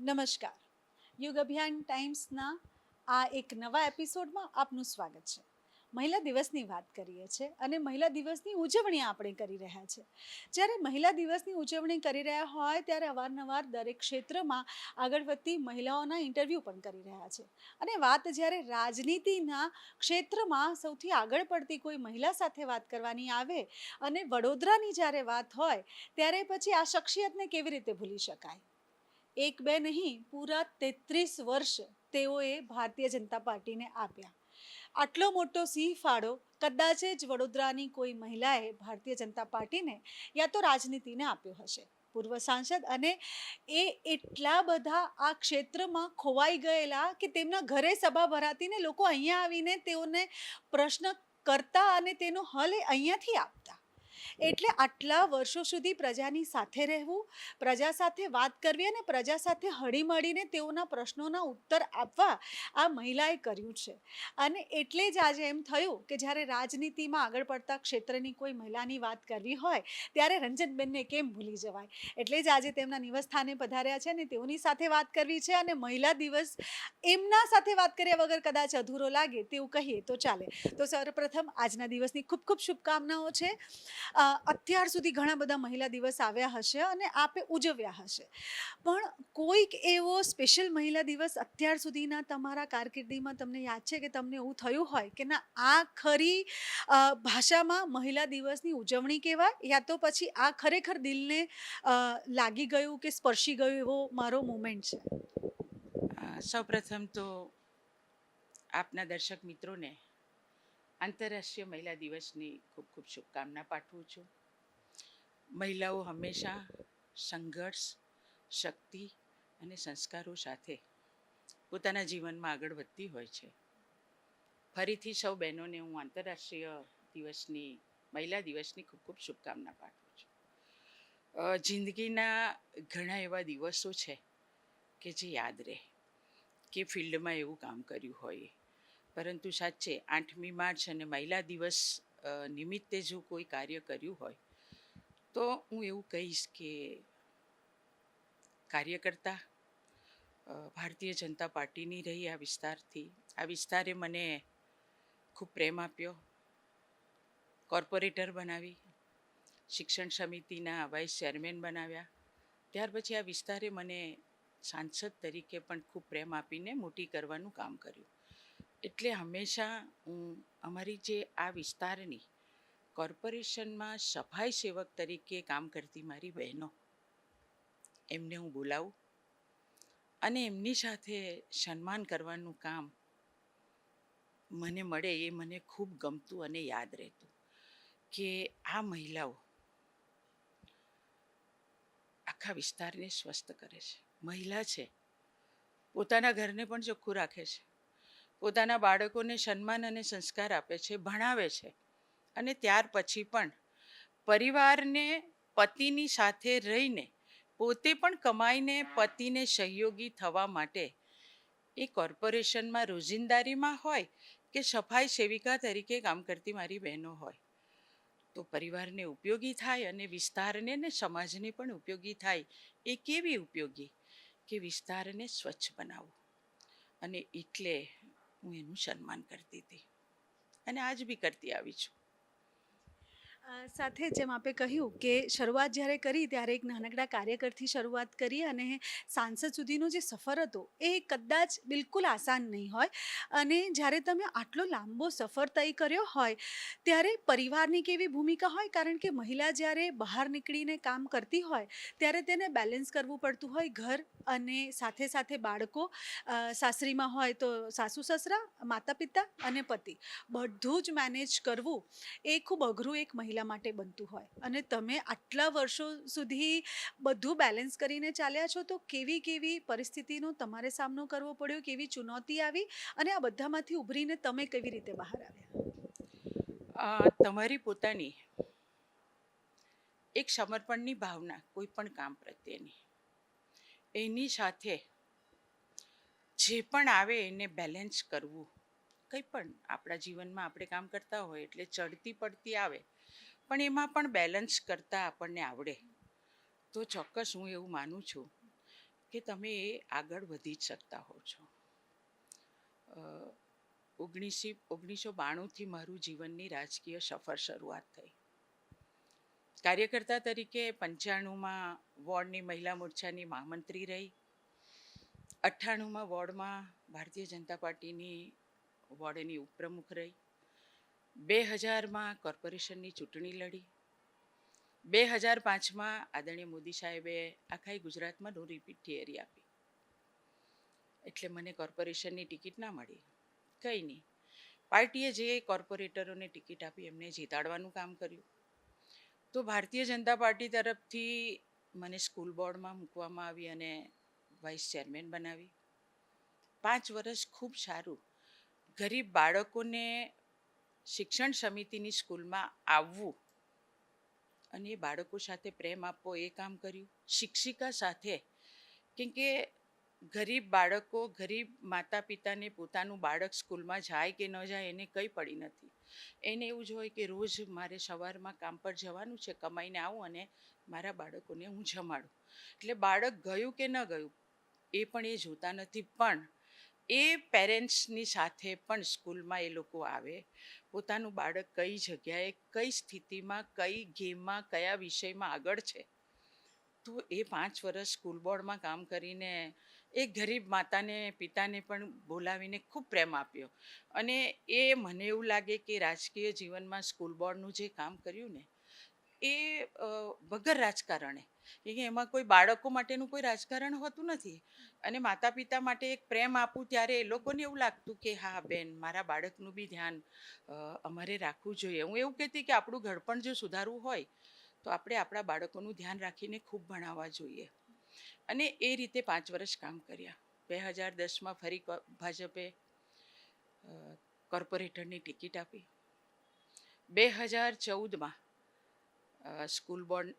નમસ્કાર. યુગ અભિયાન ટાઈમ્સના આ એક નવા એપિસોડમાં આપનું સ્વાગત છે. મહિલા દિવસની વાત કરીએ છીએ અને મહિલા દિવસની ઉજવણી આપણે કરી રહ્યા છે. જ્યારે મહિલા દિવસની ઉજવણી કરી રહ્યા હોય ત્યારે અવારનવાર દરેક ક્ષેત્રમાં આગળ વધતી મહિલાઓના ઇન્ટરવ્યૂ પણ કરી રહ્યા છે. અને વાત જ્યારે રાજનીતિના ક્ષેત્રમાં સૌથી આગળ પડતી કોઈ મહિલા સાથે વાત કરવાની આવે અને વડોદરાની જ્યારે વાત હોય ત્યારે પછી આ શખ્સિયતને કેવી રીતે ભૂલી શકાય. એક બે નહીં, પૂરા 33 વર્ષ તેઓએ ભારતીય જનતા પાર્ટીને આપ્યા. આટલો મોટો સિંહ ફાળો કદાચ જ વડોદરાની કોઈ મહિલાએ ભારતીય જનતા પાર્ટીને યા તો રાજનીતિને આપ્યો હશે. પૂર્વ સાંસદ અને એ એટલા બધા આ ક્ષેત્રમાં ખોવાઈ ગયેલા કે તેમના ઘરે સભા ભરાતી ને લોકો અહીંયા આવીને તેઓને પ્રશ્ન કરતા અને તેનો હલ એ અહીંયાથી આપતા. એટલે આટલા વર્ષો સુધી પ્રજાની સાથે રહેવું, પ્રજા સાથે વાત કરવી અને પ્રજા સાથે હળીમળીને તેઓના પ્રશ્નોના ઉત્તર આપવા આ મહિલાએ કર્યું છે. અને એટલે જ આજે એમ થયું કે જ્યારે રાજનીતિમાં આગળ પડતા ક્ષેત્રની કોઈ મહિલાની વાત કરવી હોય ત્યારે રંજનબેનને કેમ ભૂલી જવાય. એટલે જ આજે તેમના નિવાસસ્થાને પધાર્યા છે અને તેઓની સાથે વાત કરવી છે. અને મહિલા દિવસ એમના સાથે વાત કર્યા વગર કદાચ અધૂરો લાગે તેવું કહીએ તો ચાલે. તો સર્વપ્રથમ આજના દિવસની ખૂબ ખૂબ શુભકામનાઓ છે. અત્યાર સુધી ઘણા બધા મહિલા દિવસ આવ્યા હશે અને આપે ઉજવ્યા હશે, પણ કોઈક એવો સ્પેશિયલ મહિલા દિવસ અત્યાર સુધીના તમારા કારકિર્દીમાં તમને યાદ છે કે તમને એવું થયું હોય કે ના આ ખરી ભાષામાં મહિલા દિવસની ઉજવણી કહેવાય, યા તો પછી આ ખરેખર દિલને લાગી ગયું કે સ્પર્શી ગયું એવો મારો મોમેન્ટ છે? સૌપ્રથમ તો આપના દર્શક મિત્રોને આંતરરાષ્ટ્રીય મહિલા દિવસની ખૂબ ખૂબ શુભકામના પાઠવું છું. મહિલાઓ હંમેશા સંઘર્ષ, શક્તિ અને સંસ્કારો સાથે પોતાના જીવનમાં આગળ વધતી હોય છે. ફરીથી સૌ બહેનોને હું આંતરરાષ્ટ્રીય મહિલા દિવસની ખૂબ ખૂબ શુભકામના પાઠવું છું. જિંદગીના ઘણા એવા દિવસો છે કે જે યાદ રહે કે ફિલ્ડમાં એવું કામ કર્યું હોય, પરંતુ સાચે 8મી માર્ચ અને મહિલા દિવસ નિમિત્તે જો કોઈ કાર્ય કર્યું હોય તો હું એવું કહીશ કે કાર્યકર્તા ભારતીય જનતા પાર્ટીની રહી આ વિસ્તારે મને ખૂબ પ્રેમ આપ્યો, કોર્પોરેટર બનાવી, શિક્ષણ સમિતિના વાઇસ ચેરમેન બનાવ્યા. ત્યાર પછી આ વિસ્તારે મને સાંસદ તરીકે પણ ખૂબ પ્રેમ આપીને મોટી કરવાનું કામ કર્યું. એટલે હંમેશા હું અમારી જે આ વિસ્તારની કોર્પોરેશનમાં સફાઈ સેવક તરીકે કામ કરતી મારી બહેનો, એમને હું બોલાવું અને એમની સાથે સન્માન કરવાનું કામ મને મળે એ મને ખૂબ ગમતું અને યાદ રહેતું કે આ મહિલાઓ આખા વિસ્તારને સ્વસ્થ કરે છે. મહિલા છે, પોતાના ઘરને પણ ચોખ્ખું રાખે છે, પોતાના બાળકોને સન્માન અને સંસ્કાર આપે છે, ભણાવે છે અને ત્યાર પછી પણ પરિવારને પતિની સાથે રહીને પોતે પણ કમાઈને પતિને સહયોગી થવા માટે એ કોર્પોરેશનમાં રોજિંદારીમાં હોય કે સફાઈ સેવિકા તરીકે કામ કરતી મારી બહેનો હોય તો પરિવારને ઉપયોગી થાય અને વિસ્તારને ને સમાજને પણ ઉપયોગી થાય. એ કેવી ઉપયોગી કે વિસ્તારને સ્વચ્છ બનાવવું, અને એટલે હું એનું સન્માન કરતી હતી અને આજ બી કરતી આવી છું. સાથે જેમ આપે કહ્યું કે શરૂઆત જ્યારે કરી ત્યારે એક નાનકડા કાર્યકરથી શરૂઆત કરી અને સાંસદ સુધીનો જે સફર હતો એ કદાચ બિલકુલ આસાન નહીં હોય. અને જ્યારે તમે આટલો લાંબો સફર તય કર્યો હોય ત્યારે પરિવારની કેવી ભૂમિકા હોય, કારણ કે મહિલા જ્યારે બહાર નીકળીને કામ કરતી હોય ત્યારે તેને બેલેન્સ કરવું પડતું હોય, ઘર અને સાથે સાથે બાળકો, સાસરીમાં હોય તો સાસુ સસરા, માતા પિતા અને પતિ, બધું જ મેનેજ કરવું એ ખૂબ અઘરું એક મહિલા માટે બનતું હોય. અને તમે આટલા વર્ષો સુધી બધું બેલેન્સ કરીને ચાલ્યા છો, તો કેવી કેવી પરિસ્થિતિનો તમારે સામનો કરવો પડ્યો, કેવી ચુનૌતી આવી અને આ બધામાંથી ઉભરીને તમે કેવી રીતે બહાર આવ્યા? તમારી પોતાની એક સમર્પણની ભાવના કોઈ પણ કામ પ્રત્યેની, એની સાથે જે પણ આવે એને બેલેન્સ કરવું. કંઈ પણ આપણા જીવનમાં આપણે કામ કરતા હોય એટલે ચડતી પડતી આવે, પણ એમાં પણ બેલેન્સ કરતાં આપણને આવડે તો ચોક્કસ હું એવું માનું છું કે તમે એ આગળ વધી જ શકતા હો છો. 1992થી મારું જીવનની રાજકીય સફર શરૂઆત થઈ. કાર્યકર્તા તરીકે 95માં વોર્ડની મહિલા મોરચાની મહામંત્રી રહી. 98માં વોર્ડમાં ભારતીય જનતા પાર્ટીની વોર્ડની ઉપપ્રમુખ રહી. 2000માં કોર્પોરેશનની ચૂંટણી લડી. 2005માં આદરણીય મોદી સાહેબે આખા ગુજરાતમાં નો રિપીટ થિયરી આપી. એટલે મને કોર્પોરેશનની ટિકિટ ના મળી. કંઈ નહીં, પાર્ટીએ જે કોર્પોરેટરોને ટિકિટ આપી એમને જીતાડવાનું કામ કર્યું. તો ભારતીય જનતા પાર્ટી તરફથી મને સ્કૂલ બોર્ડમાં મૂકવામાં આવી અને વાઇસ ચેરમેન બનાવી. 5 વર્ષ ખૂબ સારું. ગરીબ બાળકોને શિક્ષણ સમિતિની સ્કૂલમાં આવવું અને એ બાળકો સાથે પ્રેમ આપવો એ કામ કર્યું. શિક્ષિકા સાથે, કેમ કે ગરીબ બાળકો, ગરીબ માતા પિતાને પોતાનું બાળક સ્કૂલમાં જાય કે ન જાય એને કંઈ પડી નથી. એને એવું જ હોય કે રોજ મારે સવારમાં કામ પર જવાનું છે, કમાઈને આવું અને મારા બાળકોને હું જમાડું. એટલે બાળક ગયું કે ન ગયું એ પણ એ જોતા નથી. પણ એ પેરેન્ટ્સની સાથે પણ સ્કૂલમાં એ લોકો આવે. પોતાનું બાળક કઈ જગ્યાએ, કઈ સ્થિતિમાં, કઈ ગેમમાં, કયા વિષયમાં આગળ છે. તો એ 5 વર્ષ સ્કૂલ બોર્ડમાં કામ કરીને એ ગરીબ માતાને પિતાને પણ બોલાવીને ખૂબ પ્રેમ આપ્યો. અને એ મને એવું લાગે કે રાજકીય જીવનમાં સ્કૂલ બોર્ડનું જે કામ કર્યું ને એ વગર રાજકારણે, કે એમાં કોઈ બાળકો માટેનું કોઈ રાજકારણ હોતું નથી. અને માતા પિતા માટે એક પ્રેમ આપું ત્યારે એ લોકોને એવું લાગતું કે હા બેન, મારા બાળકનું બી ધ્યાન અમારે રાખવું જોઈએ. હું એવું કહેતી કે આપણું ઘડપણ જો સુધારવું હોય તો આપણે આપણા બાળકોનું ધ્યાન રાખીને ખૂબ ભણાવવા જોઈએ. અને એ રીતે 5 વર્ષ કામ કર્યા. 2010માં ફરી ભાજપે કોર્પોરેટરની ટિકિટ આપી. 2014માં સ્કૂલ બોર્ડ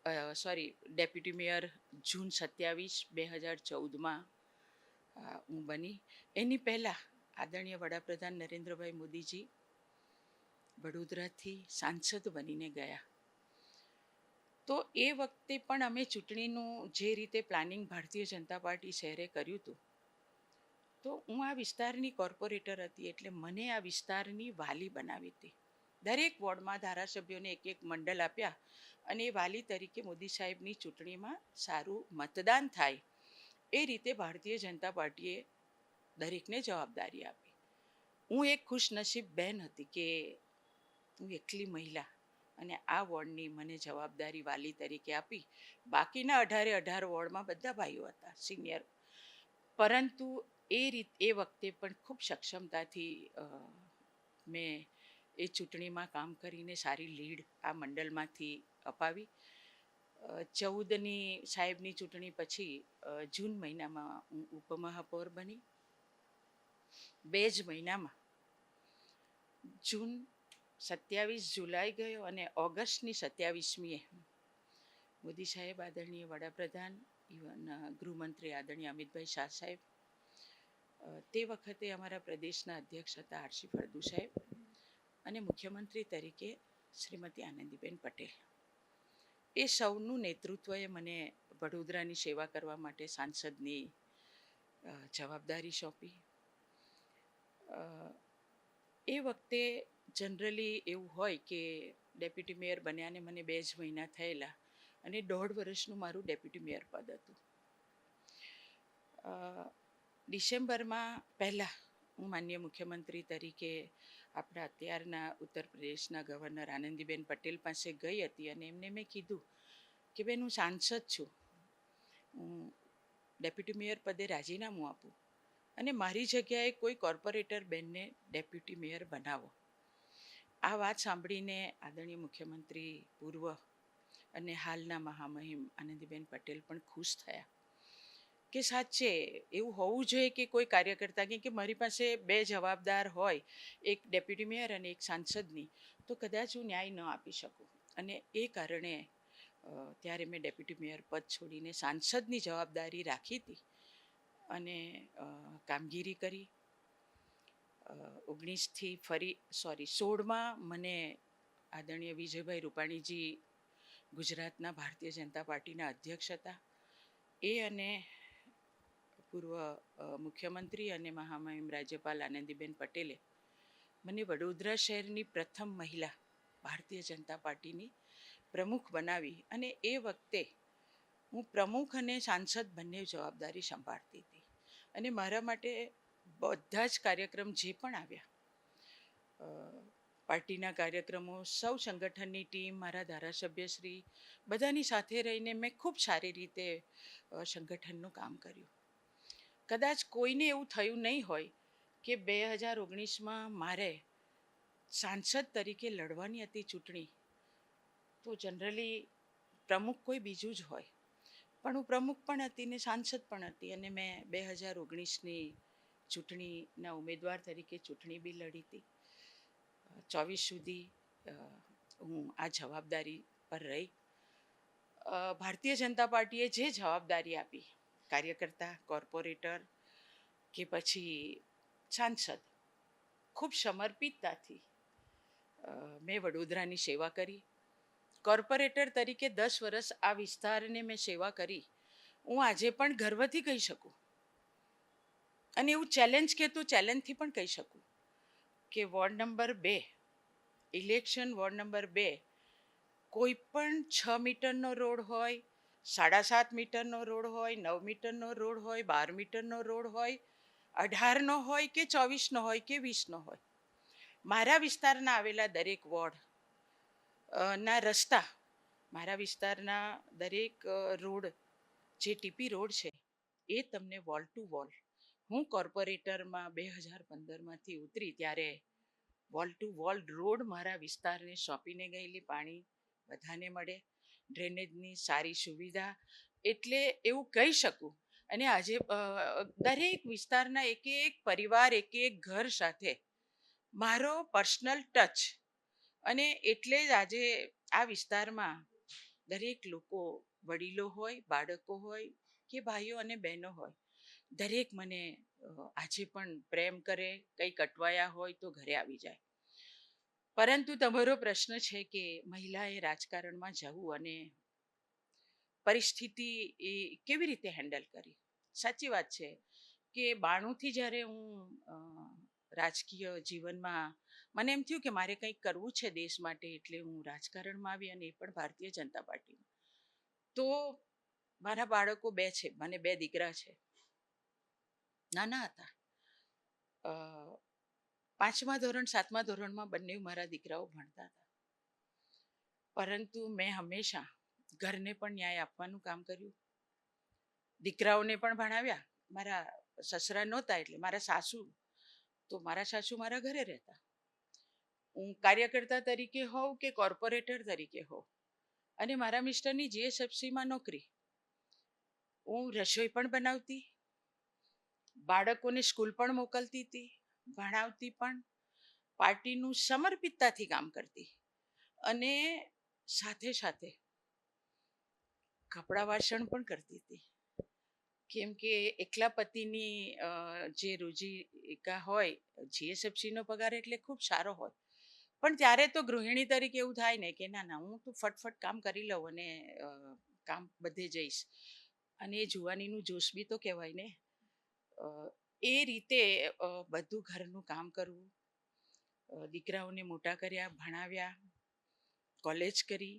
ડેપ્યુટી મેયર જૂન 27, 2014માં હું બની. એની પહેલાં આદરણીય વડાપ્રધાન નરેન્દ્રભાઈ મોદીજી વડોદરાથી સાંસદ બનીને ગયા. તો એ વખતે પણ અમે ચૂંટણીનું જે રીતે પ્લાનિંગ ભારતીય જનતા પાર્ટી શહેરે કર્યું હતું, તો હું આ વિસ્તારની કોર્પોરેટર હતી એટલે મને આ વિસ્તારની વાલી બનાવી હતી. દરેક વોર્ડમાં ધારાસભ્યોને એક એક મંડળ આપ્યા અને એ વાલી તરીકે મોદી સાહેબની ચૂંટણીમાં સારું મતદાન થાય એ રીતે ભારતીય જનતા પાર્ટીએ દરેકને જવાબદારી આપી. હું એક ખુશનસીબ બહેન હતી કે હું એકલી મહિલા અને આ વોર્ડની મને જવાબદારી વાલી તરીકે આપી. બાકીના 18 વોર્ડમાં બધા ભાઈઓ હતા, સિનિયર. પરંતુ એ વખતે પણ ખૂબ સક્ષમતાથી મેં એ ચૂંટણીમાં કામ કરીને સારી લીડ આ મંડળમાંથી અપાવી. 14ની સાહેબની ચૂંટણી પછી જૂન મહિનામાં હું ઉપમહાપૌર બની. 2 જ મહિનામાં જૂન 27 જુલાઈ ગયો અને ઓગસ્ટની 27મીએ મોદી સાહેબ, આદરણીય વડાપ્રધાન, ઇવન ગૃહમંત્રી આદરણીય અમિતભાઈ શાહ સાહેબ, તે વખતે અમારા પ્રદેશના અધ્યક્ષ હતા આરસી ફળદુ સાહેબ, અને મુખ્યમંત્રી તરીકે શ્રીમતી આનંદીબેન પટેલ. એ સૌનું નેતૃત્વએ મને વડોદરાની સેવા કરવા માટે સાંસદની જવાબદારી સોંપી. એ વખતે જનરલી એવું હોય કે ડેપ્યુટી મેયર બન્યાને મને 2 જ મહિના થયેલા અને 1.5 વર્ષનું મારું ડેપ્યુટી મેયર પદ હતું. ડિસેમ્બરમાં પહેલાં હું માનનીય મુખ્યમંત્રી તરીકે આપણા અત્યારના ઉત્તર પ્રદેશના ગવર્નર આનંદીબેન પટેલ પાસે ગઈ હતી અને એમને મેં કીધું કે બેન, હું સાંસદ છું, હું ડેપ્યુટી મેયર પદે રાજીનામું આપું અને મારી જગ્યાએ કોઈ કોર્પોરેટર બેનને ડેપ્યુટી મેયર બનાવો. આ વાત સાંભળીને આદરણીય મુખ્યમંત્રી પૂર્વ અને હાલના મહામહિમ આનંદીબેન પટેલ પણ ખુશ થયા કે સાચે એવું હોવું જોઈએ કે કોઈ કાર્યકર્તા, કે મારી પાસે 2 જવાબદાર હોય, એક ડેપ્યુટી મેયર અને એક સાંસદની, તો કદાચ હું ન્યાય ન આપી શકું. અને એ કારણે ત્યારે મેં ડેપ્યુટી મેયર પદ છોડીને સાંસદની જવાબદારી રાખી હતી અને કામગીરી કરી. 16માં મને આદરણીય વિજયભાઈ રૂપાણીજી ગુજરાતના ભારતીય જનતા પાર્ટીના અધ્યક્ષ હતા. એ અને પૂર્વ મુખ્યમંત્રી અને મહામહિમ રાજ્યપાલ આનંદીબેન પટેલે મને વડોદરા શહેરની પ્રથમ મહિલા ભારતીય જનતા પાર્ટીની પ્રમુખ બનાવી અને એ વખતે હું પ્રમુખ અને સાંસદ બંને જવાબદારી સંભાળતી હતી અને મારા માટે બધા જ કાર્યક્રમ જે પણ આવ્યા, પાર્ટીના કાર્યક્રમો, સૌ સંગઠનની ટીમ, મારા ધારાસભ્યશ્રી, બધાની સાથે રહીને મેં ખૂબ સારી રીતે સંગઠનનું કામ કર્યું. કદાચ કોઈને એવું થયું નહીં હોય કે 2019માં મારે સાંસદ તરીકે લડવાની હતી ચૂંટણી, તો જનરલી પ્રમુખ કોઈ બીજું જ હોય, પણ હું પ્રમુખ પણ હતી ને સાંસદ પણ હતી અને મેં 2019ની ચૂંટણીના ઉમેદવાર તરીકે ચૂંટણી બી લડી હતી. 24 સુધી હું આ જવાબદારી પર રહી. ભારતીય જનતા પાર્ટીએ જે જવાબદારી આપી, કાર્યકર્તા, કોર્પોરેટર કે પછી સાંસદ, ખૂબ સમર્પિતતાથી મેં વડોદરાની સેવા કરી. કોર્પોરેટર તરીકે 10 વર્ષ આ વિસ્તારને મેં સેવા કરી. હું આજે પણ ગર્વથી કહી શકું અને એવું ચેલેન્જ કે તો ચેલેન્જથી પણ કહી શકું કે ward number 2, election ward number 2, કોઈ પણ 6 મીટરનો રોડ હોય, 7.5 મીટરનો રોડ હોય, 9 મીટરનો રોડ હોય, 12 મીટરનો રોડ હોય, 18નો હોય કે 24નો હોય કે 20નો હોય, મારા વિસ્તારના આવેલા દરેક વોર્ડ ના રસ્તા, મારા વિસ્તારના દરેક રોડ, જે ટીપી રોડ છે, એ તમને વોલ ટુ વોલ, હું કોર્પોરેટરમાં 2015માંથી ઉતરી ત્યારે વોલ ટુ વોલ રોડ મારા વિસ્તારને સોંપીને ગયેલી. પાણી બધાને મળે, ડ્રેનેજની સારી સુવિધા, એટલે એવું કહી શકું. અને આજે દરેક વિસ્તારના એક એક પરિવાર, એક એક ઘર સાથે મારો પર્સનલ ટચ, અને એટલે જ આજે આ વિસ્તારમાં દરેક લોકો, વડીલો હોય, બાળકો હોય કે ભાઈઓ અને બહેનો હોય, દરેક મને આજે પણ પ્રેમ કરે, કંઈક અટવાયા હોય તો ઘરે આવી જાય. પરંતુ તમારો પ્રશ્ન છે કે મહિલાએ રાજકારણમાં જવું અને પરિસ્થિતિ એ કેવી રીતે હેન્ડલ કરી. સાચી વાત છે કે 92થી જ્યારે હું રાજકીય જીવનમાં મને એમ થયું કે મારે કંઈક કરવું છે દેશ માટે, એટલે હું રાજકારણમાં આવી અને એ પણ ભારતીય જનતા પાર્ટીમાં. તો મારા બાળકો 2 છે, મને 2 દીકરા છે, નાના હતા. 5મા ધોરણ, 7મા ધોરણમાં બંને મારા દીકરાઓ ભણતા હતા. પરંતુ મેં હંમેશા ઘરને પણ ન્યાય આપવાનું કામ કર્યું, દીકરાઓને પણ ભણાવ્યા. મારા સસરા નહોતા એટલે મારા સાસુ, તો મારા સાસુ મારા ઘરે રહેતા. હું કાર્યકર્તા તરીકે હોઉં કે કોર્પોરેટર તરીકે હોઉં, અને મારા મિસ્ટરની જીએસએફસીમાં નોકરી. હું રસોઈ પણ બનાવતી, બાળકોને સ્કૂલ પણ મોકલતી હતી, ભણાવતી પણ, પાર્ટીનું સમર્પિતતાથી કામ કરતી, અને સાથે સાથે કપડાં વાસણ પણ કરતી હતી. કેમ કે એકલા પતિની જે રોજીકા હોય, જીએસએફસીનો પગાર એટલે ખૂબ સારો હોય, પણ ત્યારે તો ગૃહિણી તરીકે એવું થાય ને કે ના ના, હું તો ફટફટ કામ કરી લઉં અને કામ બધે જઈશ. અને એ જુવાનીનું જોશ બી તો કહેવાય ને. એ રીતે બધું ઘરનું કામ કરવું, દીકરાઓને મોટા કર્યા, ભણાવ્યા, કોલેજ કરી.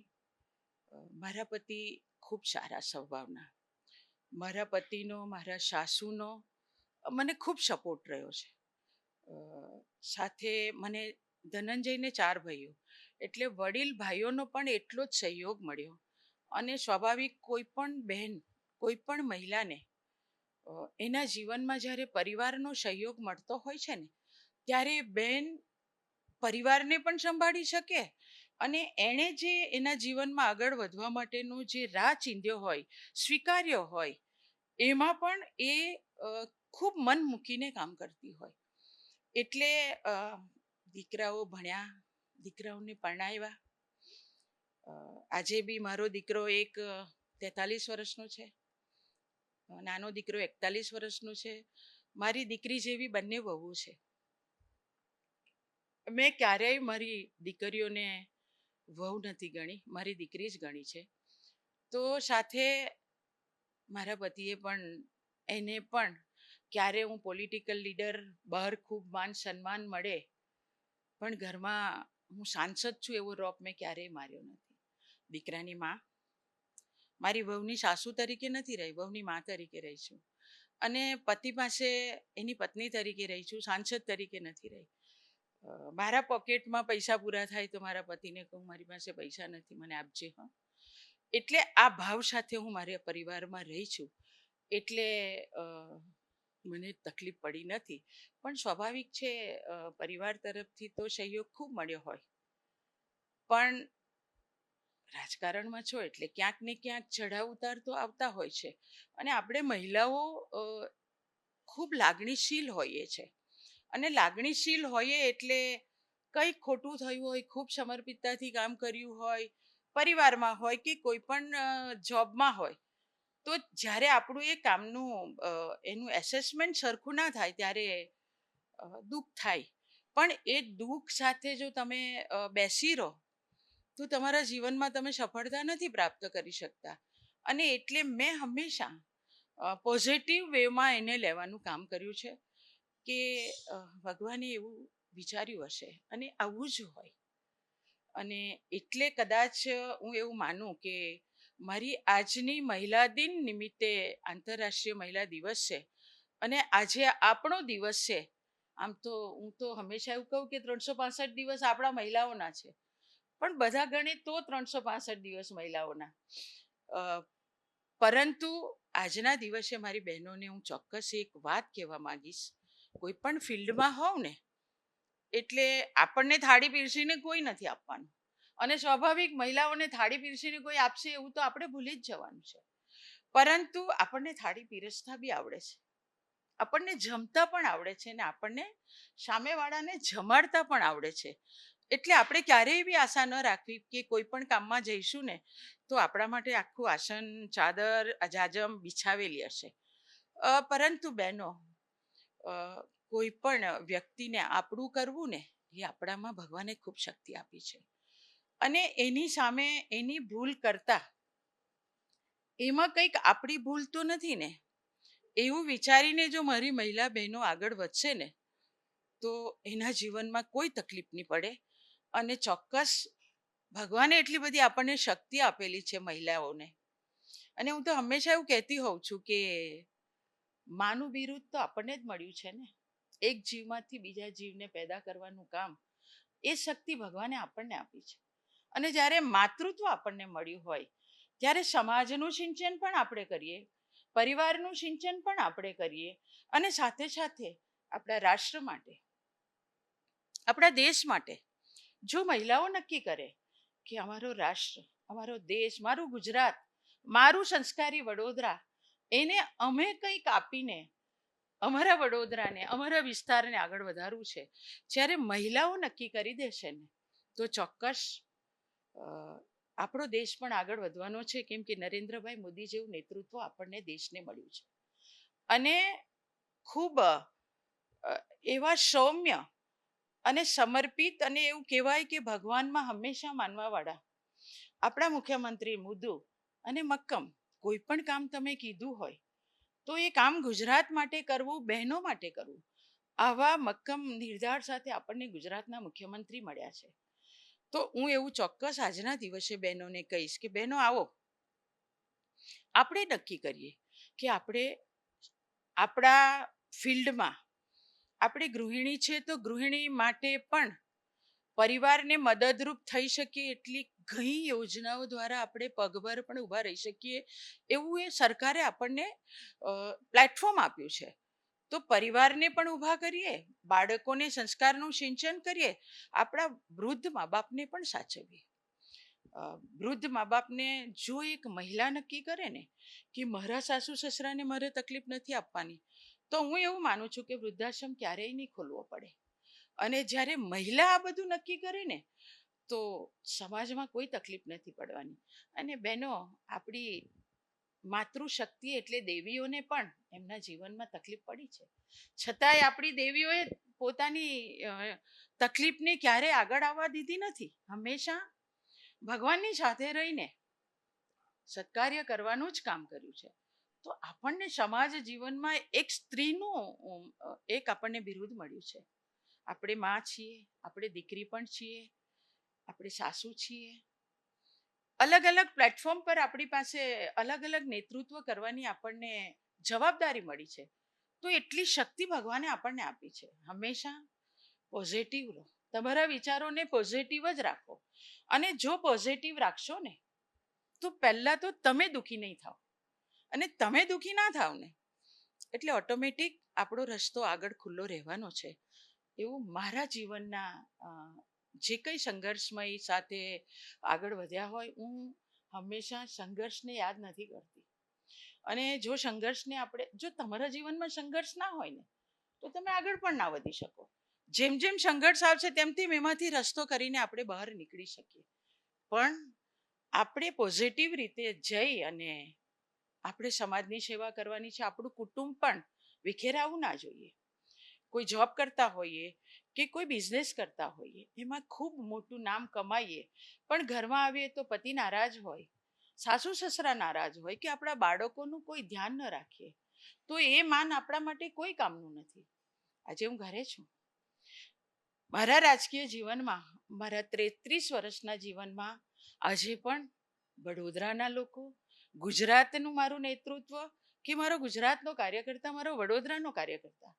મારા પતિ ખૂબ સારા સ્વભાવના, મારા પતિનો, મારા સાસુનો મને ખૂબ સપોર્ટ રહ્યો છે. સાથે મને ધનંજયને 4 ભાઈઓ, એટલે વડીલ ભાઈઓનો પણ એટલો જ સહયોગ મળ્યો. અને સ્વાભાવિક કોઈ પણ બહેન, કોઈ પણ મહિલાને એના જીવનમાં જ્યારે પરિવારનો સહયોગ મળતો હોય છે ને, ત્યારે બહેન પરિવારને પણ સંભાળી શકે, અને એણે જે એના જીવનમાં આગળ વધવા માટેનો જે રાહ ચીંધ્યો હોય, સ્વીકાર્યો હોય, એમાં પણ એ ખૂબ મન મૂકીને કામ કરતી હોય. એટલે દીકરાઓ ભણ્યા, દીકરાઓને પરણાવ્યા. આજે બી મારો દીકરો એક 43 વર્ષનો છે, નાનો દીકરો 41 વર્ષનો છે. મારી દીકરી જેવી બંને વહુ છે. મેં ક્યારેય મારી દીકરીઓને વહુ નથી ગણી, મારી દીકરી જ ગણી છે. તો સાથે મારા પતિએ પણ એને પણ ક્યારે હું પોલિટિકલ લીડર, બહાર ખૂબ માન સન્માન મળે, પણ ઘરમાં હું સાંસદ છું એવો રોપ મેં ક્યારેય માર્યો નથી. દીકરાની માં, મારી વહુની સાસુ તરીકે નથી રહી, વહુની માં તરીકે રહી છું. અને પતિ પાસે એની પત્ની તરીકે રહી છું, સાંસદ તરીકે નથી રહી. મારા પોકેટમાં પૈસા પૂરા થાય તો મારા પતિને કહું મારી પાસે પૈસા નથી, મને આપજે. હા, એટલે આ ભાવ સાથે હું મારા પરિવારમાં રહી છું. એટલે મને તકલીફ પડી નથી. પણ સ્વાભાવિક છે, પરિવાર તરફથી તો સહયોગ ખૂબ મળ્યો હોય, પણ રાજકારણમાં છો એટલે ક્યાંક ને ક્યાંક ચઢાવ ઉતાર તો આવતા હોય છે. અને આપણે મહિલાઓ ખૂબ લાગણીશીલ હોઈએ છે. અને લાગણીશીલ હોઈએ એટલે કંઈક ખોટું થયું હોય, ખૂબ સમર્પિતતાથી કામ કર્યું હોય, પરિવારમાં હોય કે કોઈ પણ જોબમાં હોય, તો જ્યારે આપણું એ કામનું એનું એસેસમેન્ટ સરખું ના થાય ત્યારે દુઃખ થાય. પણ એ દુઃખ સાથે જો તમે બેસી રહો તો તમારા જીવનમાં તમે સફળતા નથી પ્રાપ્ત કરી શકતા. અને એટલે મેં હંમેશા પોઝિટિવ વેમાં એને લેવાનું કામ કર્યું છે કે ભગવાને એવું વિચાર્યું હશે અને આવું જ હોય. અને એટલે કદાચ હું એવું માનું કે મારી આજની મહિલા દિન નિમિત્તે આંતરરાષ્ટ્રીય મહિલા દિવસ છે અને આજે આપણો દિવસ છે. આમ તો હું તો હંમેશા એવું કહું કે 365 દિવસ આપણા મહિલાઓના છે, પણ બધા ગણે તો 365 દિવસ મહિલાઓના. પરંતુ આજના દિવસે મારી બહેનોને હું ચોક્કસ એક વાત કહેવા માંગીશ. કોઈ પણ ફિલ્ડમાં હોવ ને એટલે આપણને થાળી પીરસીને કોઈ નથી આપવાનું, અને સ્વાભાવિક મહિલાઓને થાળી પીરસીને કોઈ આપશે એવું તો આપણે ભૂલી જ જવાનું છે. પરંતુ આપણને થાળી પીરસતા બી આવડે છે, આપણને જમતા પણ આવડે છે, અને આપણને સામેવાળાને જમાડતા પણ આવડે છે. એટલે આપણે ક્યારેય બી આશા ન રાખવી કે કોઈ પણ કામમાં જઈશું ને તો આપણા માટે આખું આસન, ચાદર, જાજમ બિછાવેલી હશે. પરંતુ બહેનો, કોઈ પણ વ્યક્તિને આપણું કરવું ને એ આપણામાં ભગવાને ખૂબ શક્તિ આપી છે. અને એની સામે એની ભૂલ કરતા એમાં કંઈક આપણી ભૂલ તો નથી ને એવું વિચારીને જો મારી મહિલા બહેનો આગળ વધશે ને તો એના જીવનમાં કોઈ તકલીફ નહીં પડે. અને ચોક્કસ ભગવાને એટલી બધી આપણને શક્તિ આપેલી છે મહિલાઓને. અને હું તો હંમેશા એવું કહેતી હોઉં છું કે માનું બિરુદ તો આપણને જ મળ્યું છે ને. એક જીવમાંથી બીજા જીવને પેદા કરવાનું કામ એ શક્તિ ભગવાને આપણને આપી છે. અને જ્યારે માતૃત્વ આપણને મળ્યું હોય ત્યારે સમાજનું સિંચન પણ આપણે કરીએ, પરિવારનું સિંચન પણ આપણે કરીએ, અને સાથે સાથે આપણા રાષ્ટ્ર માટે, આપણા દેશ માટે જો મહિલાઓ નક્કી કરે કે અમારો રાષ્ટ્ર, અમારો દેશ, મારું ગુજરાત, મારું સંસ્કારી વડોદરા, એને અમે કંઈક આપીને અમારા વડોદરાને, અમારા વિસ્તારને આગળ વધારવું છે, જ્યારે મહિલાઓ નક્કી કરી દેશે ને તો ચોક્કસ આપણો દેશ પણ આગળ વધવાનો છે. કેમ કે નરેન્દ્રભાઈ મોદી જેવું નેતૃત્વ આપણને દેશને મળ્યું છે. અને ખૂબ એવા સૌમ્ય અને સમર્પિત, અને એવું કહેવાય કે ભગવાનમાં હંમેશા માનવાવાળા આપણા મુખ્યમંત્રી મૃદુ અને મક્કમ. કોઈ પણ કામ તમે કીધું હોય તો એ કામ ગુજરાત માટે કરવું, બહેનો માટે કરવું, આવા મક્કમ નિર્ધાર સાથે આપણને ગુજરાતના મુખ્યમંત્રી મળ્યા છે. તો હું એવું ચોક્કસ આજના દિવસે બહેનોને કહીશ કે બહેનો આવો, આપણે નક્કી કરીએ કે આપણે આપણા ફિલ્ડમાં, આપણે ગૃહિણી છે તો ગૃહિણી માટે પણ પરિવારને મદદરૂપ થઈ શકીએ એટલી ઘણી યોજનાઓ દ્વારા આપણે પગભર પણ ઊભા રહી શકીએ એવું એ સરકારે આપણને પ્લેટફોર્મ આપ્યું છે. તો પરિવારને પણ ઊભા કરીએ, બાળકોને સંસ્કારનું સિંચન કરીએ, આપણા વૃદ્ધ મા બાપને પણ સાચવીએ. વૃદ્ધ મા બાપને જો એક મહિલા નક્કી કરે ને કે મારા સાસુ સસરાને મારે તકલીફ નથી આપવાની, તો હું એવું માનું છું કે વૃદ્ધાશ્રમ ક્યારેય નહીં ખોલવો પડે. અને જ્યારે મહિલા આ બધું નક્કી કરે ને તો સમાજમાં કોઈ તકલીફ નથી પડવાની. અને બહેનો, આપણી માતૃશક્તિ એટલે દેવીઓને પણ એમના જીવનમાં તકલીફ પડી છે, છતાંય આપણી દેવીઓએ પોતાની તકલીફને ક્યારેય આગળ આવવા દીધી નથી. હંમેશા ભગવાનની સાથે રહીને સત્કાર્ય કરવાનું જ કામ કર્યું છે. તો આપણને સમાજ જીવનમાં એક સ્ત્રીનું એક આપણને બિરુદ મળ્યું છે. આપણે માં છીએ, આપણે દીકરી પણ છીએ, આપણે સાસુ છીએ. અલગ અલગ પ્લેટફોર્મ પર આપણી પાસે અલગ અલગ નેતૃત્વ કરવાની આપણને જવાબદારી મળી છે. તો એટલી શક્તિ ભગવાને આપણને આપી છે. હંમેશા પોઝિટિવ રહો, તમારા વિચારોને પોઝિટિવ જ રાખો. અને જો પોઝિટિવ રાખશો ને તો પહેલા તો તમે દુઃખી નહીં થાવ, અને તમે દુઃખી ના થાવ ને એટલે ઓટોમેટિક આપણો રસ્તો આગળ ખુલ્લો રહેવાનો છે. એવું મારા જીવનના જે કંઈ સંઘર્ષમય સાથે આગળ વધ્યા હોય, હું હંમેશા સંઘર્ષને યાદ નથી કરતી. અને જો તમારા જીવનમાં સંઘર્ષ ના હોય ને તો તમે આગળ પણ ના વધી શકો. જેમ જેમ સંઘર્ષ આવશે તેમ તેમ એમાંથી રસ્તો કરીને આપણે બહાર નીકળી શકીએ. પણ આપણે પોઝિટિવ રીતે જઈ અને આપણે સમાજની સેવા કરવાની છે. આપણું કુટુંબ પણ વિખેરાવું ના જોઈએ. કોઈ જોબ કરતા હોઈએ કે કોઈ બિઝનેસ કરતા હોઈએ, એમાં ખૂબ મોટું નામ કમાઈએ, પણ ઘરમાં આવીએ તો પતિ નારાજ હોય, સાસુ સસરા નારાજ હોય, કે આપણા બાળકોનું કોઈ ધ્યાન ન રાખીએ, તો એ માન આપણા માટે કોઈ કામનું નથી. આજે હું ઘરે છું. મારા રાજકીય જીવનમાં, મારા 33 વર્ષના જીવનમાં આજે પણ વડોદરાના લોકો, ગુજરાતનું મારું નેતૃત્વ, કે મારો ગુજરાતનો કાર્યકર્તા, મારો વડોદરાનો કાર્યકર્તા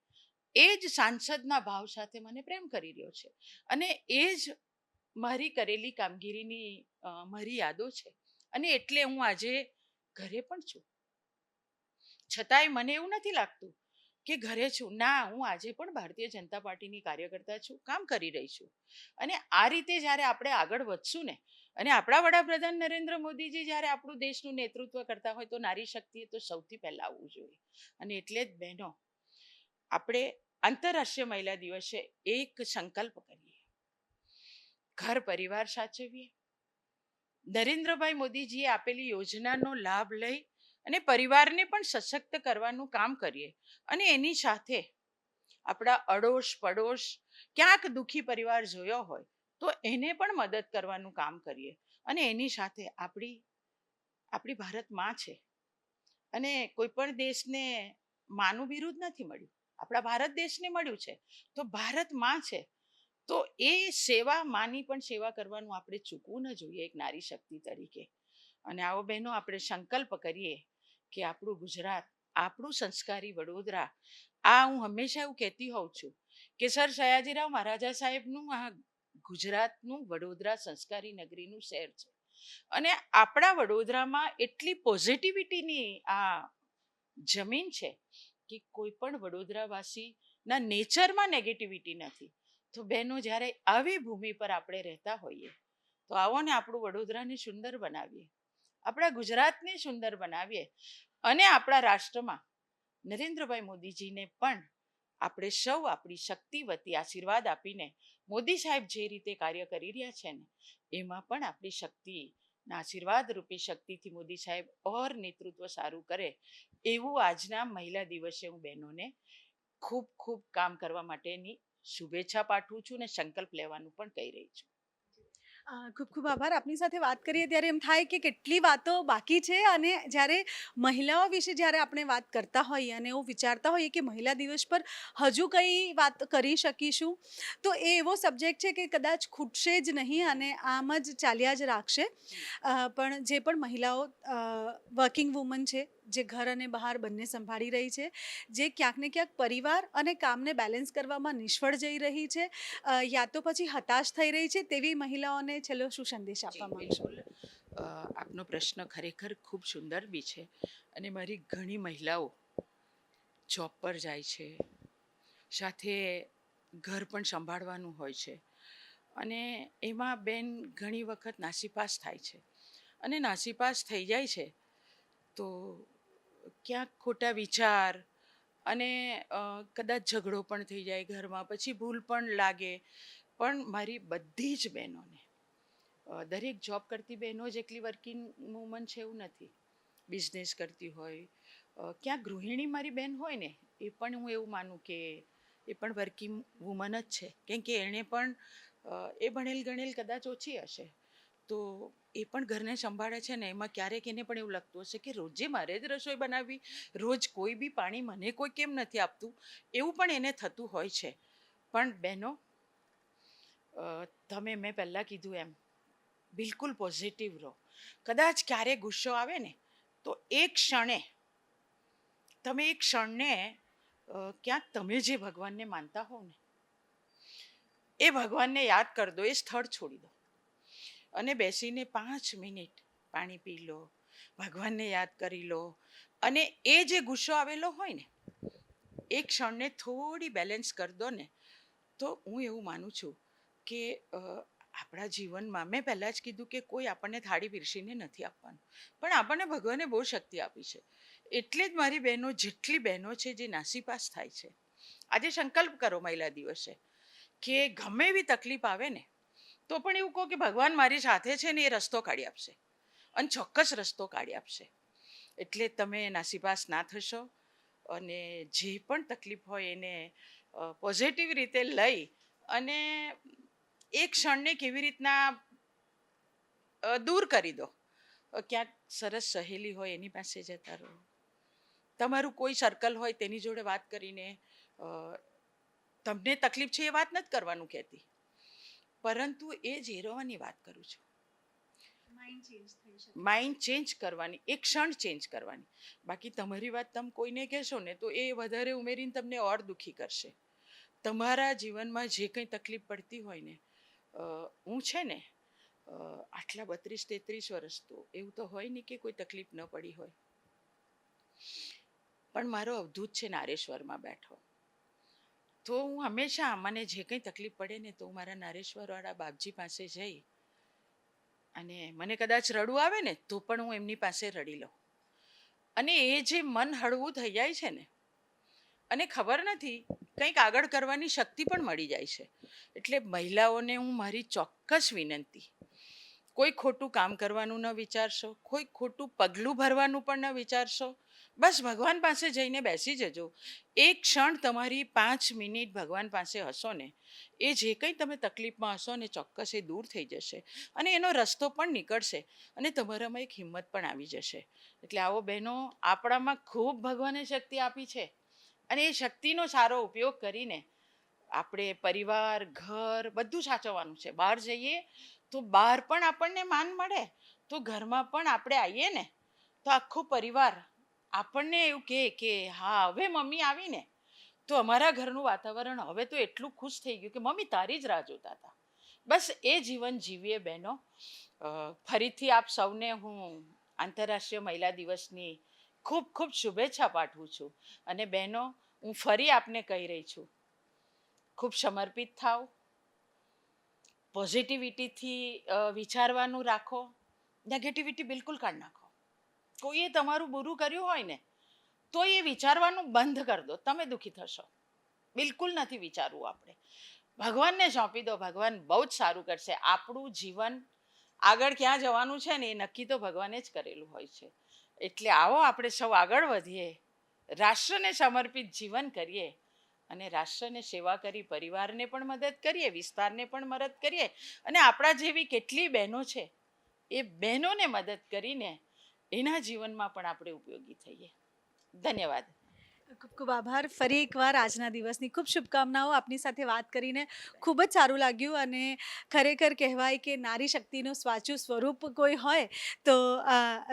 એ જ સાંસદના ભાવ સાથે મને પ્રેમ કરી રહ્યો છે. અને એ જ મારી કરેલી કામગીરીની મારી યાદો છે. અને એટલે હું આજે ઘરે પણ છું. છતાંય મને એવું નથી લાગતું કે ઘરે છું. ના, હું આજે પણ ભારતીય જનતા પાર્ટીની કાર્યકર્તા છું, કામ કરી રહી છું. અને આ રીતે જ્યારે આપણે આગળ વધશું ને, અને આપણા વડાપ્રધાન નરેન્દ્ર મોદીજી જ્યારે આપણું દેશનું નેતૃત્વ કરતા હોય, તો નારી શક્તિએ તો સૌથી પહેલા આવવું જોઈએ. અને એટલે જ બહેનો, આપણે આંતરરાષ્ટ્રીય મહિલા દિવસે એક સંકલ્પ કરીએ, ઘર પરિવાર સાચવીએ, નરેન્દ્રભાઈ મોદીજીએ આપેલી યોજનાનો લાભ લઈ અને પરિવારને પણ સશક્ત કરવાનું કામ કરીએ. અને એની સાથે આપણા અડોશ પડોશ ક્યાંક દુઃખી પરિવાર જોયો હોય તો એને પણ મદદ કરવાનું કામ કરીએ. અને એની સાથે આપણી ભારત માં છે, અને કોઈ પણ દેશને માનું બિરુદ નથી મળ્યું, આપણા ભારત દેશને મળ્યું છે. તો ભારત માં છે, તો એ સેવા માની પણ સેવા કરવાનું આપણે ચૂકવું ન જોઈએ એક નારી શક્તિ તરીકે. અને આવો બહેનો, આપણે સંકલ્પ કરીએ કે આપણું ગુજરાત, આપણું સંસ્કારી વડોદરા, આ હું હંમેશા એવું કહેતી હોઉં છું કે સર સયાજીરાવ મહારાજા સાહેબનું આ ગુજરાતનું વડોદરા સંસ્કારી નગરીનું શહેર છે. અને આપણા વડોદરામાં એટલી પોઝિટિવિટીની આ જમીન છે કે કોઈ પણ વડોદરાવાસીના નેચરમાં નેગેટિવિટી નથી. તો બહેનો, જ્યારે આવી ભૂમિ પર આપણે રહેતા હોઈએ તો આવો ને આપણું વડોદરાને સુંદર બનાવીએ, આપણા ગુજરાતને સુંદર બનાવીએ. અને આપણા રાષ્ટ્રમાં નરેન્દ્રભાઈ મોદીજીને પણ આપણે સૌ આપણી શક્તિ વતી આશીર્વાદ આપીને, મોદી સાહેબ જે રીતે કાર્ય કરી રહ્યા છે ને, એમાં પણ આપણી શક્તિના આશીર્વાદ રૂપી શક્તિથી મોદી સાહેબ ઓર નેતૃત્વ સારું કરે, એવું આજના મહિલા દિવસે હું બહેનોને ખૂબ ખૂબ કામ કરવા માટેની શુભેચ્છા પાઠવું છું, અને સંકલ્પ લેવાનું પણ કહી રહી છું. ખૂબ ખૂબ આભાર. આપની સાથે વાત કરીએ ત્યારે એમ થાય કે કેટલી વાતો બાકી છે, અને જ્યારે મહિલાઓ વિશે જ્યારે આપણે વાત કરતા હોઈએ અને એવું વિચારતા હોઈએ કે મહિલા દિવસ પર હજુ કઈ વાત કરી શકીશું, તો એ એવો સબ્જેક્ટ છે કે કદાચ ખૂટશે જ નહીં અને આમ જ ચાલ્યા જ રાખશે. પણ જે પણ મહિલાઓ વર્કિંગ વુમન છે, જે ઘર અને બહાર બંને સંભાળી રહી છે, જે ક્યાંક ને ક્યાંક પરિવાર અને કામને બેલેન્સ કરવામાં નિષ્ફળ જઈ રહી છે, યા તો પછી હતાશ થઈ રહી છે, તેવી મહિલાઓને છેલ્લો શું સંદેશ આપવા માંગશો? બિલકુલ. આપનો પ્રશ્ન ખરેખર ખૂબ સુંદર બી છે. અને મારી ઘણી મહિલાઓ જોબ પર જાય છે, સાથે ઘર પણ સંભાળવાનું હોય છે, અને એમાં બેન ઘણી વખત નાસીપાસ થાય છે. અને નાસીપાસ થઈ જાય છે તો ક્યાંક ખોટા વિચાર, અને કદાચ ઝઘડો પણ થઈ જાય ઘરમાં, પછી ભૂલ પણ લાગે. પણ મારી બધી જ બહેનોને, દરેક જોબ કરતી બહેનો જ એકલી વર્કિંગ વુમન છે એવું નથી. બિઝનેસ કરતી હોય, ક્યાંક ગૃહિણી મારી બહેન હોય ને, એ પણ હું એવું માનું કે એ પણ વર્કિંગ વુમન જ છે. કેમ કે એણે પણ એ ભણેલ ગણેલ કદાચ ઓછી હશે, તો એ પણ ઘરને સંભાળે છે ને, એમાં ક્યારેક એને પણ એવું લાગતું હશે કે રોજે મારે જ રસોઈ બનાવવી, રોજ કોઈ બી પાણી મને કોઈ કેમ નથી આપતું, એવું પણ એને થતું હોય છે. પણ બહેનો, તમે મેં પહેલાં કીધું એમ બિલકુલ પોઝિટિવ રહો. કદાચ ક્યારેક ગુસ્સો આવે ને તો એક ક્ષણે તમે એ ક્ષણને ક્યાંક તમે જે ભગવાનને માનતા હોવ ને એ ભગવાનને યાદ કરી દો, એ સ્થળ છોડી દો અને બેસીને 5 મિનિટ પાણી પી લો, ભગવાનને યાદ કરી લો, અને એ જે ગુસ્સો આવેલો હોય ને એ ક્ષણને થોડી બેલેન્સ કરી દો ને, તો હું એવું માનું છું કે આપણા જીવનમાં મેં પહેલાં જ કીધું કે કોઈ આપણને થાળી પીરસીને નથી આપવાનું, પણ આપણને ભગવાને બહુ શક્તિ આપી છે. એટલે જ મારી બહેનો, જેટલી બહેનો છે જે નાસીપાસ થાય છે, આજે સંકલ્પ કરો મહિલા દિવસે કે ગમે એવી તકલીફ આવે ને તો પણ એવું કહો કે ભગવાન મારી સાથે છે ને, એ રસ્તો કાઢી આપશે અને ચોક્કસ રસ્તો કાઢી આપશે. એટલે તમે નાસીપાસ ના થશો અને જે પણ તકલીફ હોય એને પોઝિટિવ રીતે લઈ અને એ ક્ષણને કેવી રીતના દૂર કરી દો. ક્યાંક સરસ સહેલી હોય એની પાસે જતા રહો, તમારું કોઈ સર્કલ હોય તેની જોડે વાત કરીને, તમને તકલીફ છે એ વાત નથી કરવાનું કહેતી, પરંતુ એ ઝેરવાની વાત કરું છું. માઇન્ડ ચેન્જ કરવાની, એક ક્ષણ ચેન્જ કરવાની. બાકી તમારી વાત તમે કોઈને કહેશો ને તો એ વધારે ઉમેરીને તમને ઓર દુઃખી કરશે. તમારા જીવનમાં જે કંઈ તકલીફ પડતી હોય ને, હું છે ને આટલા 32-33 વર્ષ તો એવું તો હોય નહીં કે કોઈ તકલીફ ન પડી હોય, પણ મારો અવધૂત છે નારેશ્વરમાં બેઠો, તો હું હંમેશા મને જે કંઈ તકલીફ પડે ને તો હું મારા નારેશ્વરવાળા બાપજી પાસે જઈ અને મને કદાચ રડવું આવે ને તો પણ હું એમની પાસે રડી લઉં, અને એ જે મન હળવું થઈ જાય છે ને, અને ખબર નથી કંઈક આગળ કરવાની શક્તિ પણ મળી જાય છે. એટલે મહિલાઓને હું મારી ચોક્કસ વિનંતી, કોઈ ખોટું કામ કરવાનું ન વિચારશો, કોઈ ખોટું પગલું ભરવાનું પણ ન વિચારશો, બસ ભગવાન પાસે જઈને બેસી જજો. એક ક્ષણ તમારી 5 મિનિટ ભગવાન પાસે હશો ને, એ જે કંઈ તમે તકલીફમાં હશો ને ચોક્કસ એ દૂર થઈ જશે અને એનો રસ્તો પણ નીકળશે અને તમારામાં એક હિંમત પણ આવી જશે. એટલે આવો બહેનો, આપણામાં ખૂબ ભગવાને શક્તિ આપી છે અને એ શક્તિનો સારો ઉપયોગ કરીને આપણે પરિવાર, ઘર બધું સાચવવાનું છે. બહાર જઈએ તો બહાર પણ આપણને માન મળે, તો ઘરમાં પણ આપણે આવીએ ને તો આખો પરિવાર આપણને એવું કહે કે હા હવે મમ્મી આવીને, તો અમારા ઘરનું વાતાવરણ હવે તો એટલું ખુશ થઈ ગયું કે મમ્મી તારી જ રાહ જોતા હતા. બસ એ જીવન જીવીએ બહેનો. ફરીથી આપ સૌને હું આંતરરાષ્ટ્રીય મહિલા દિવસની ખૂબ ખૂબ શુભેચ્છા પાઠવું છું. અને બહેનો, હું ફરી આપને કહી રહી છું, ખૂબ સમર્પિત થાવ, પોઝિટિવિટીથી વિચારવાનું રાખો, નેગેટિવિટી બિલકુલ કાઢી નાખો. કોઈએ તમારું બુરું કર્યું હોય ને તો એ વિચારવાનું બંધ કરી દો, તમે દુઃખી થશો. બિલકુલ નથી વિચારવું આપણે. ભગવાનને સોંપી દો, ભગવાન બહુ જ સારું કરશે. આપણું જીવન આગળ ક્યાં જવાનું છે ને એ નક્કી તો ભગવાને જ કરેલું હોય છે. એટલે આવો આપણે સૌ આગળ વધીએ, રાષ્ટ્રને સમર્પિત જીવન કરીએ અને રાષ્ટ્રને સેવા કરી પરિવારને પણ મદદ કરીએ, વિસ્તારને પણ મદદ કરીએ અને આપણા જેવી કેટલી બહેનો છે એ બહેનોને મદદ કરીને એના જીવનમાં પણ આપણે ઉપયોગી થઈએ. ધન્યવાદ. ખૂબ ખૂબ આભાર. ફરી એકવાર આજના દિવસની ખૂબ શુભકામનાઓ. આપની સાથે વાત કરીને ખૂબ જ સારું લાગ્યું અને ખરેખર કહેવાય કે નારી શક્તિનું સાચું સ્વરૂપ કોઈ હોય તો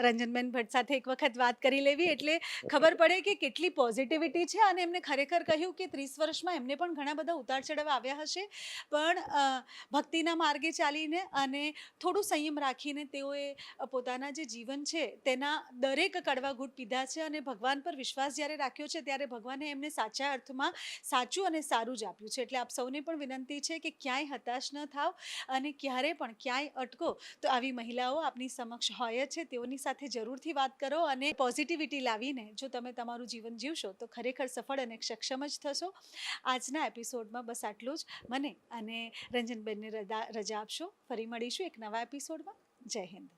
રંજનબેન ભટ્ટ સાથે એક વખત વાત કરી લેવી એટલે ખબર પડે કે કેટલી પોઝિટિવિટી છે. અને એમને ખરેખર કહ્યું કે 30 વર્ષમાં એમને પણ ઘણા બધા ઉતાર ચઢાવ આવ્યા હશે, પણ ભક્તિના માર્ગે ચાલીને અને થોડું સંયમ રાખીને તેઓએ પોતાના જે જીવન છે તેના દરેક કડવા ઘૂંટ પીધા છે અને ભગવાન પર વિશ્વાસ જ્યારે રાખ્યો છે ત્યારે ભગવાને એમને સાચા અર્થમાં સાચું અને સારું જ આપ્યું છે. એટલે આપ સૌને પણ વિનંતી છે કે ક્યાંય હતાશ ન થાવ અને ક્યારે પણ ક્યાંય અટકો તો આવી મહિલાઓ આપની સમક્ષ હોય છે, તેઓની સાથે જરૂરથી વાત કરો અને પોઝિટિવિટી લાવીને જો તમે તમારું જીવન જીવશો તો ખરેખર સફળ અને સક્ષમ જ થશો. આજના એપિસોડમાં બસ આટલું જ. મને અને રંજનબેનને રજા આપશો. ફરી મળીશું એક નવા એપિસોડમાં. જય હિન્દ.